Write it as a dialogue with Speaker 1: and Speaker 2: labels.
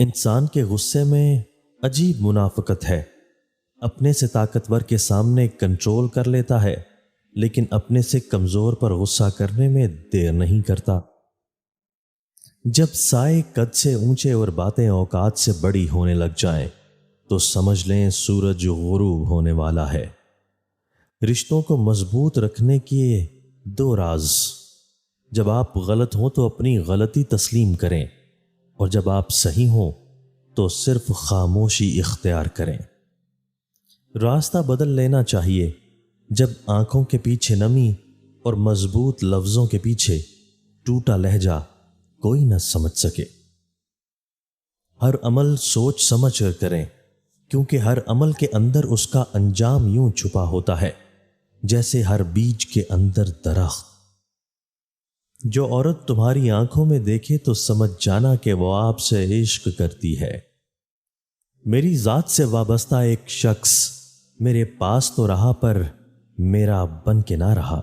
Speaker 1: انسان کے غصے میں عجیب منافقت ہے۔ اپنے سے طاقتور کے سامنے کنٹرول کر لیتا ہے، لیکن اپنے سے کمزور پر غصہ کرنے میں دیر نہیں کرتا۔ جب سائے قد سے اونچے اور باتیں اوقات سے بڑی ہونے لگ جائیں تو سمجھ لیں سورج غروب ہونے والا ہے۔ رشتوں کو مضبوط رکھنے کے دو راز: جب آپ غلط ہوں تو اپنی غلطی تسلیم کریں، اور جب آپ صحیح ہوں تو صرف خاموشی اختیار کریں۔ راستہ بدل لینا چاہیے جب آنکھوں کے پیچھے نمی اور مضبوط لفظوں کے پیچھے ٹوٹا لہجہ کوئی نہ سمجھ سکے۔ ہر عمل سوچ سمجھ کر کریں، کیونکہ ہر عمل کے اندر اس کا انجام یوں چھپا ہوتا ہے جیسے ہر بیج کے اندر درخت۔ جو عورت تمہاری آنکھوں میں دیکھے تو سمجھ جانا کہ وہ آپ سے عشق کرتی ہے۔ میری ذات سے وابستہ ایک شخص میرے پاس تو رہا پر میرا بن کے نہ رہا۔